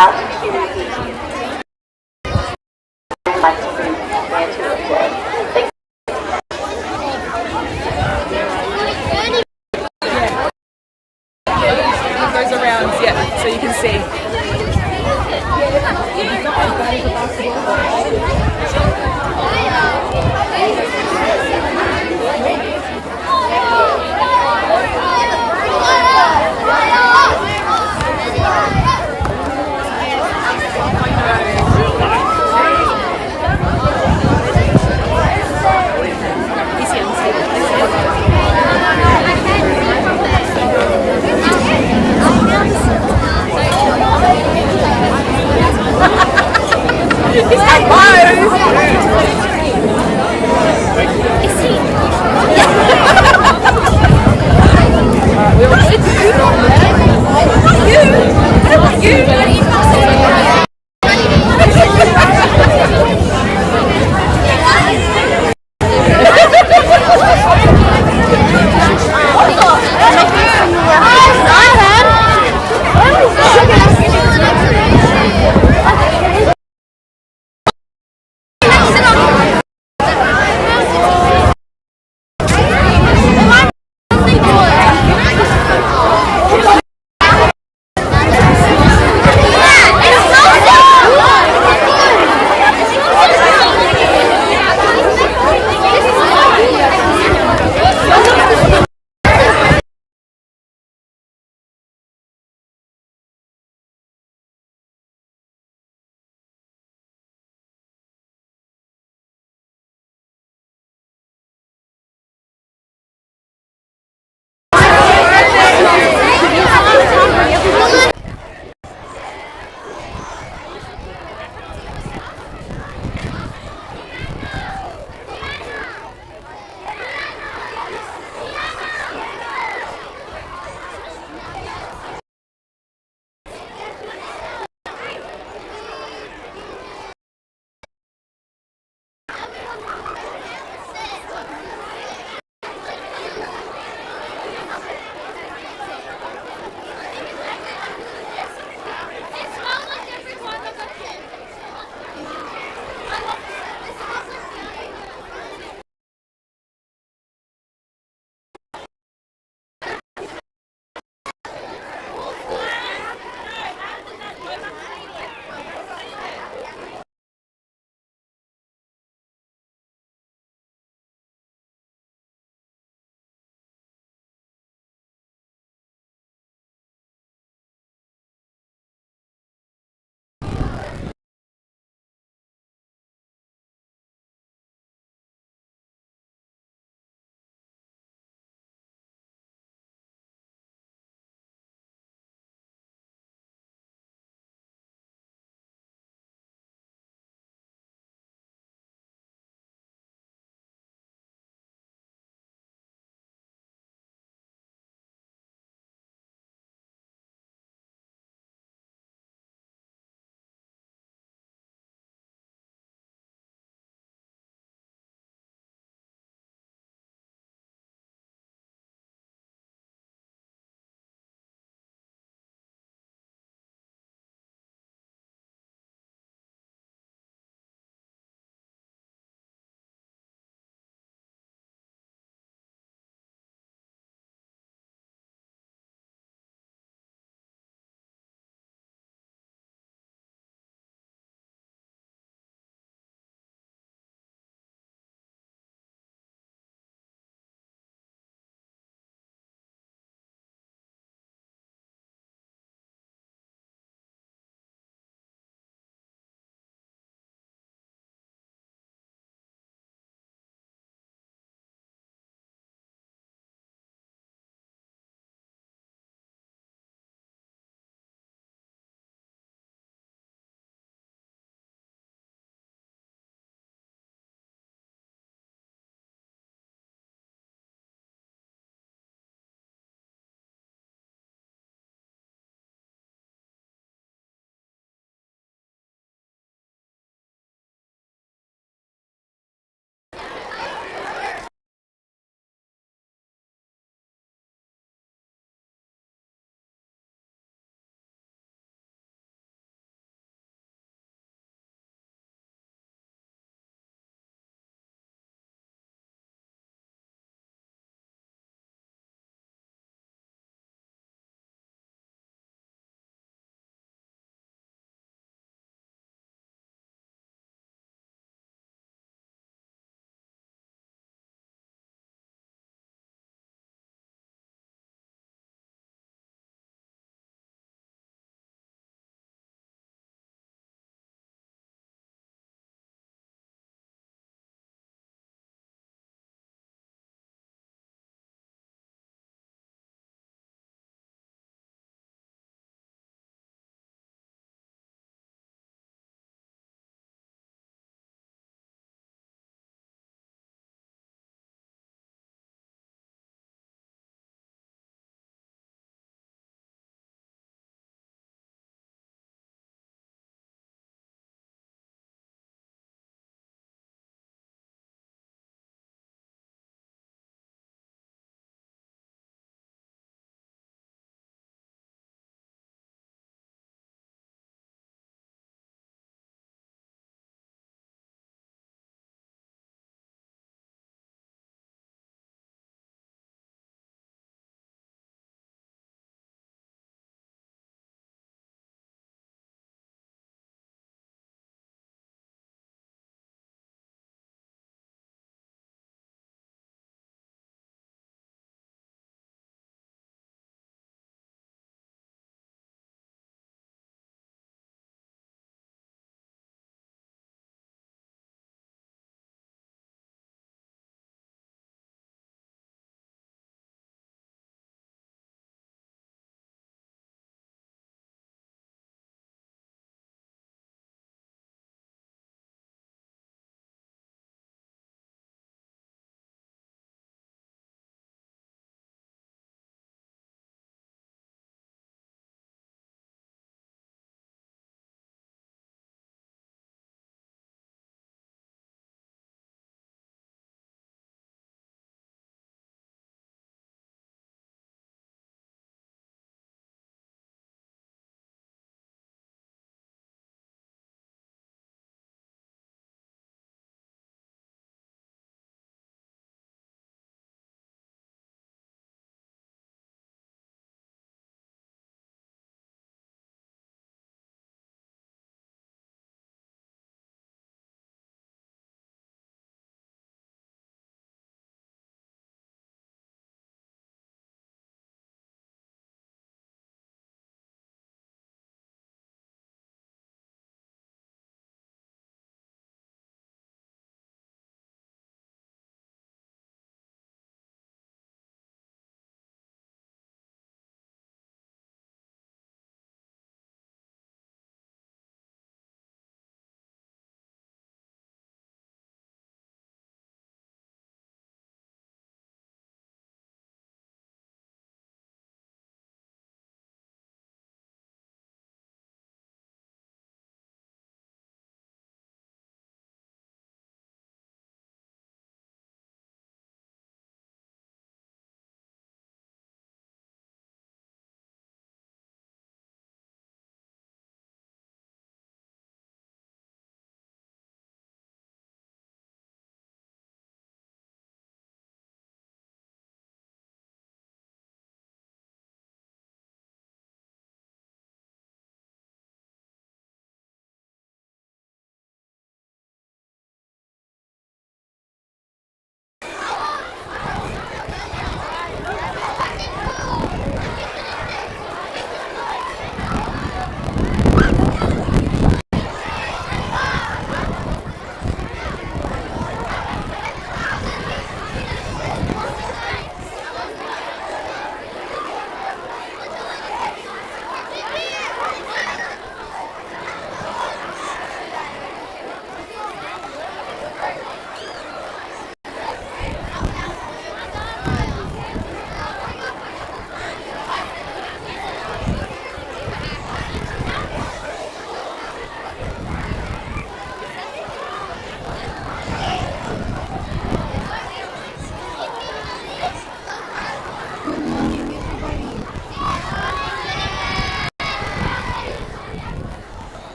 out to my grandchildren. Thank It goes around, yeah, so you can see.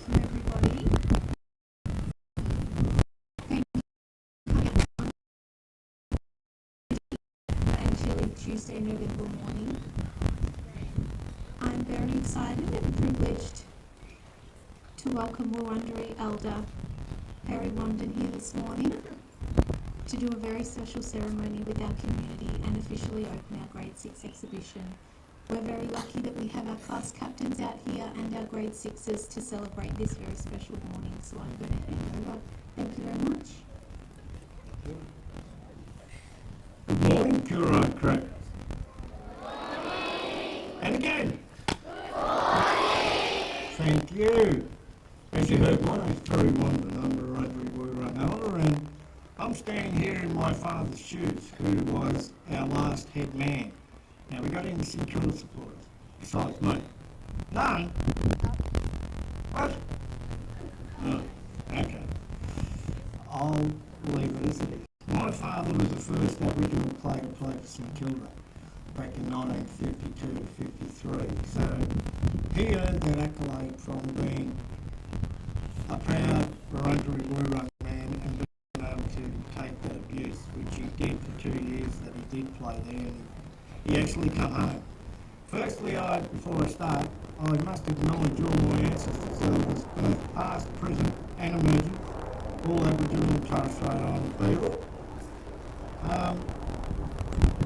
welcome everybody. Thank you for a chilly Tuesday, November morning. I'm very excited and privileged to welcome Wurundjeri Elder Harry Wandin here this morning to do a very special ceremony with our community and officially open our Grade 6 exhibition. We're very lucky that we have our class captains out here and our Grade 6s to celebrate this very special morning. So I'm going to hand over. Thank you very much. Good morning, Pure Crack. And again. Thank you. As you heard, my name's Terry Wandin. I'm a Rotary Wurundjeri Elder, and I'm standing here in my father's shoes, who was our last head man. Now, we got any St Kilda supporters besides me? None? What? Oh, okay. I'll leave it as it is. My father was the first Aboriginal player to play for St Kilda back in 1952 to 53. So he earned that accolade from being a proud Wurundjeri Wurrung man and being able to take that abuse, which he did for 2 years that he did play there. And he actually come home. Firstly, before I start, I must acknowledge all my ancestors, elders, both past, present and emerging, all Aboriginal and Torres Strait Islander people.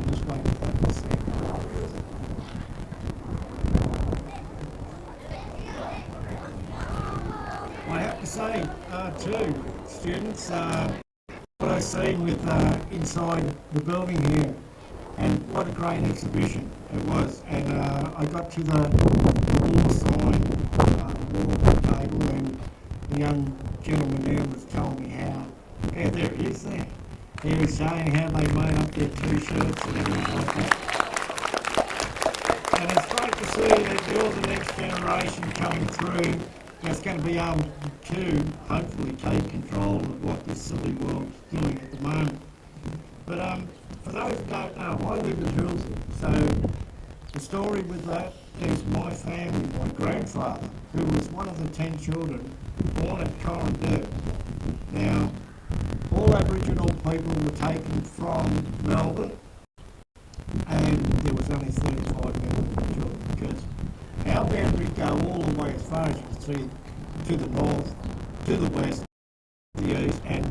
Just wait for that to see. I have to say, too, students, what I see with inside the building here, and what a great exhibition it was. And I got to the war sign, war table, and the young gentleman there was telling me how there it is there. He was saying how they made up their t-shirts and everything like that. And it's great to see that you're the next generation coming through that's going to be able to hopefully take control of what this silly world's doing at the moment. But for those who don't know, I live in Hillsborough, so the story with that is my family, my grandfather, who was one of the 10 children born at Corrindale. Now, all Aboriginal people were taken from Melbourne, and there was only 35 Melbourne children, because our boundaries go all the way as far as you can see to the north, to the west, the east, and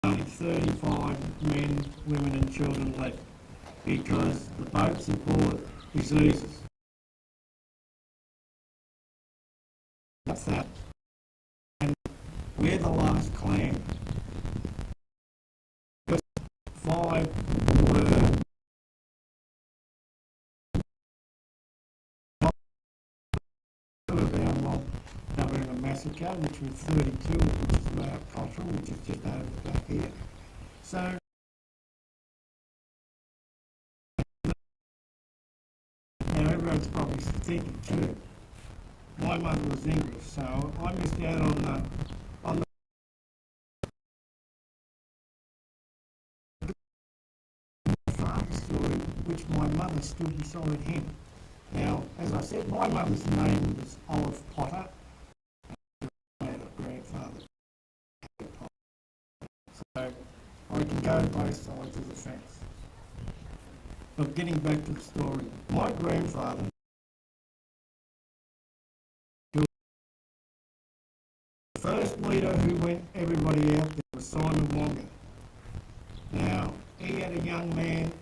only 35 men, women and children left, because the boats had brought diseases. That's that. And we're the last clan. Because 5 were in a massacre, which was 32, which is about Cottrell, which is just over back here. So, now everyone's probably thinking too, my mother was English, so I missed out on the father's story, which my mother stood beside him. Now, as I said, my mother's name was Olive Potter, and her grandfather. So I can go both sides of the fence. But getting back to the story, my grandfather The first leader who went everybody out there was Simon Wonga. Now, he had a young man,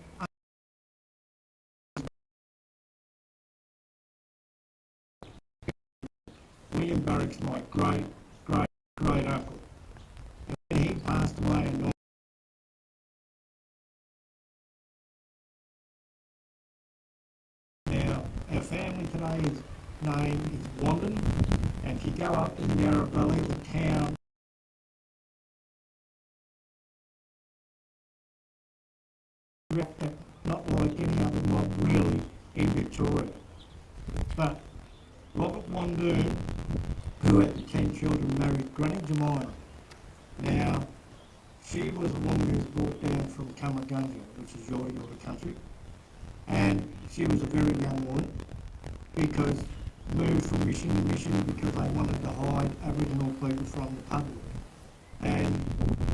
William Burrick's my great uncle. And he passed away in Now, our family today's name is Wandon, and if you go up in Yarra Valley, the town, not like any other mob really in Victoria. But Robert Wandoon, who had the 10 children, married Granny Jemina. Now, she was a woman who was brought down from Cumbergundia, which is Yorta country, and she was a very young woman because moved from mission to mission because they wanted to hide Aboriginal people from the public. And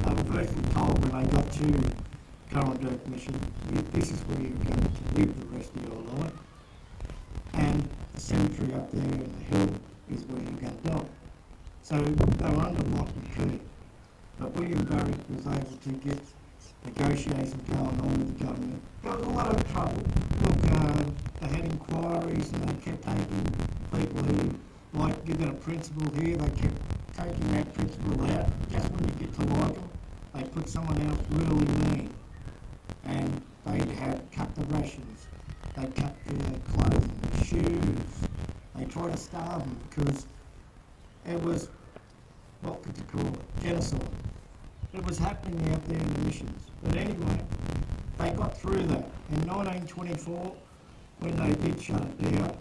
they were virtually told when they got to Corranderk mission, this is where you're going to live the rest of your life. And the cemetery up there in the hill is where you're going to die. So they were under lock and key. But William Burrick was able to get negotiations going on with the government. Got in a lot of trouble. Look, they had inquiries and they kept taking people who, like, you've got a principal here, they kept taking that principal out. Just when you get to like them, they put someone else really mean. And they'd have cut the rations, they cut their clothing, their shoes. They tried to starve them because it was, what could you call it, genocide. It was happening out there in the missions. But anyway, they got through that. In 1924, when they did shut it down,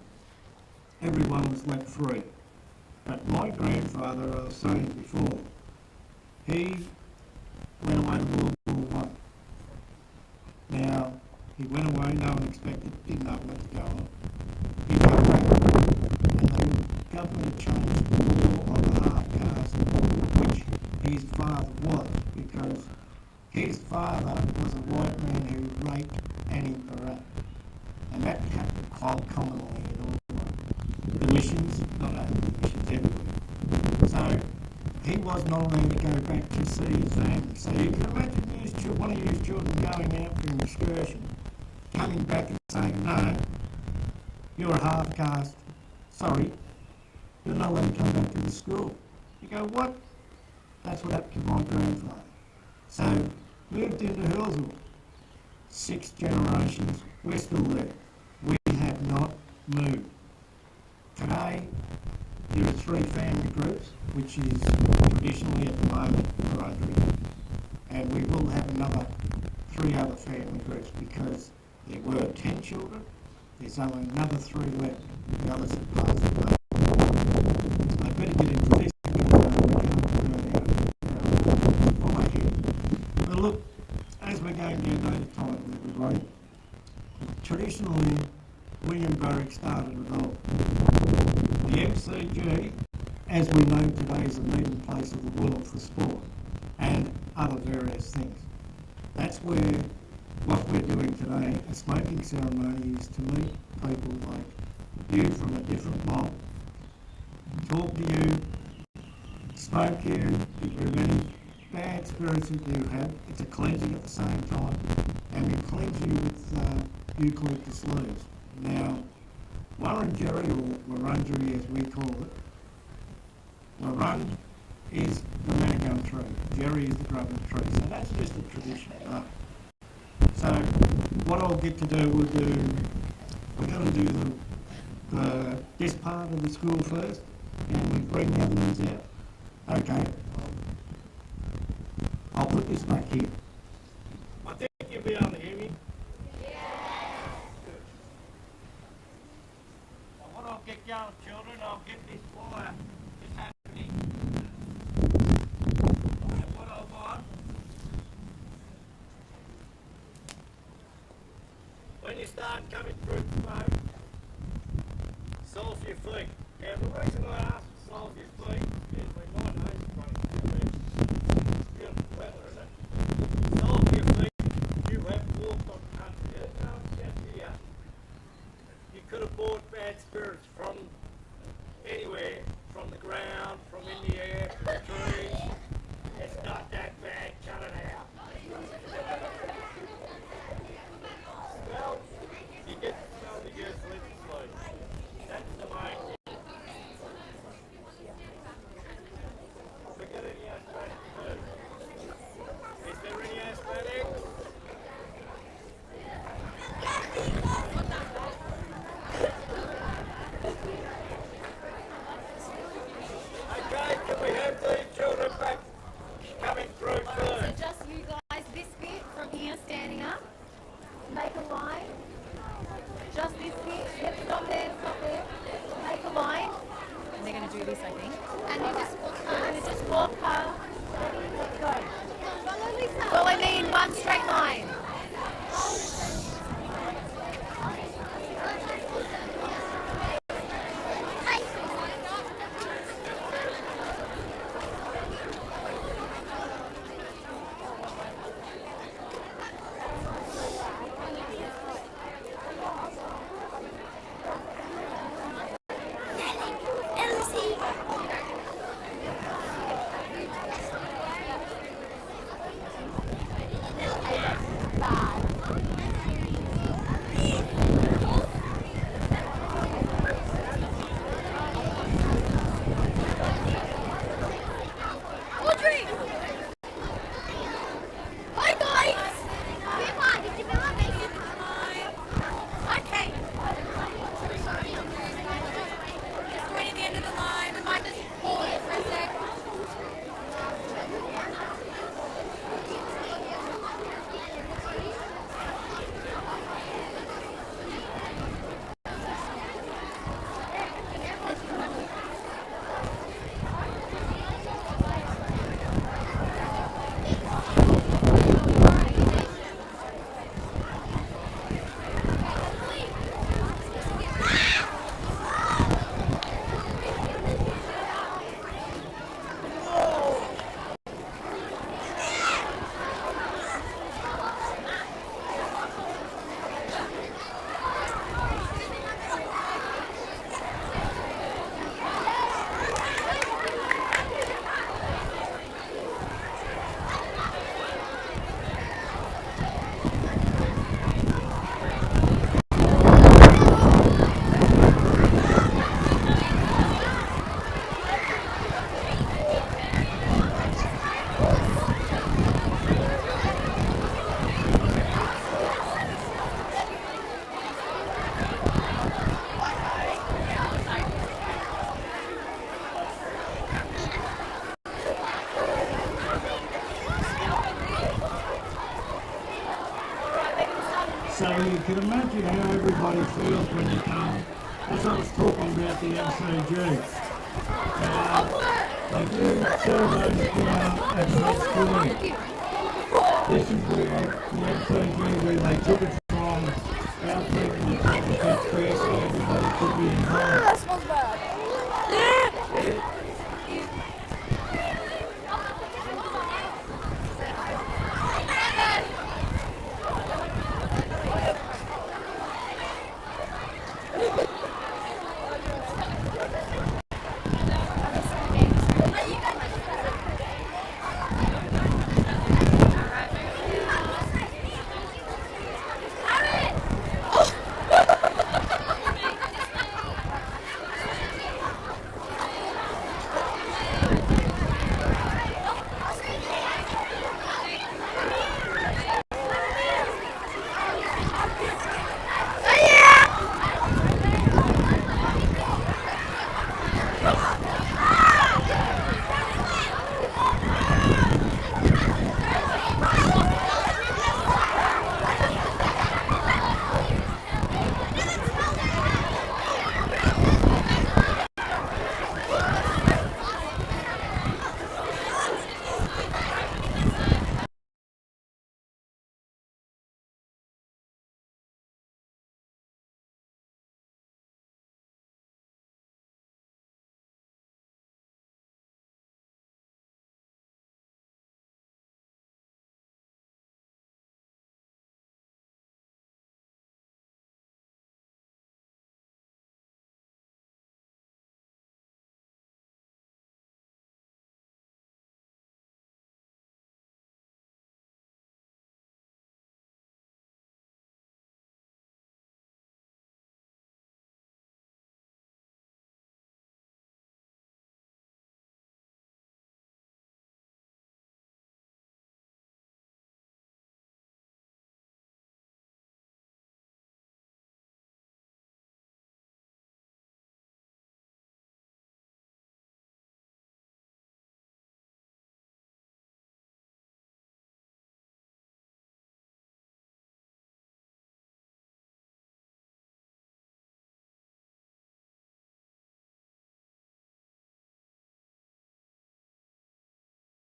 everyone was let free. But my grandfather, I was saying before, he went away to World War I. Now, he went away, no one expected, didn't know what was going on. He came back, and the government changed the law on the half caste, which his father was, because his father was a white man who raped Annie Barrett. And that happened quite commonly in all the missions, not only the missions, everywhere. So he was not allowed to go back to see his family. So you can imagine one of his children going out for an excursion, coming back and saying, no, you're a half caste, sorry, you're not allowed to come back to the school. You go, what? That's what happened to my grandfather. So, moved into Hillsville. 6 generations, we're still there. We have not moved. Today, there are 3 family groups, which is traditionally at the moment Wurundjeri, and we will have another 3 other family groups because there were 10 children, there's only another 3 left, the others have passed away. I better get into this because but look, as we're going down those times, everybody, traditionally, William Burrick started it all. The MCG, as we know today, is the meeting place of the world for sport and other various things. That's where what we're doing today, a smoking ceremony, is to meet people like you from a different mob, talk to you, smoke you, if there are any bad spirits that you have. It's a cleansing at the same time, and we cleanse you with eucalyptus leaves. Now, Wurundjeri, or Wurundjeri as we call it, Wurrung is the manigum tree, Jerry is the grubbing tree, so that's just a tradition. So what I'll get to do, we're going to do this part of the school first, and we bring the other ones out. Okay, I'll put this back here. I think you'll be able to hear me. What I'll get going, children, I'll get this fire just happening. And what I'll want, when you start coming through smoke, solve your feet. Now the reason I ask for solve your feet is when my nose is running it's beautiful weather, isn't it? Solve your feet, you have walked on country. There's no except here. You could have bought bad spirits from anywhere, from the ground, from in the air, from the trees. It's not that bad, cut it out. Smell, you get to smell the gas legislation. That's the main thing. Forget any asthmatic too. Is there any asthmatics? Okay, can we have these children back coming through soon? Just you guys, this bit from here, standing up, make a line. Just this bit, yep, stop there, make a line. And they're going to do this, I think. And you just walk past. Let's go. Follow me in one straight line. So you can imagine how everybody feels when you come. As I was talking about the MCG, they do ceremonies down at High School. This is where the MCG, where they took it from our people, the KCPS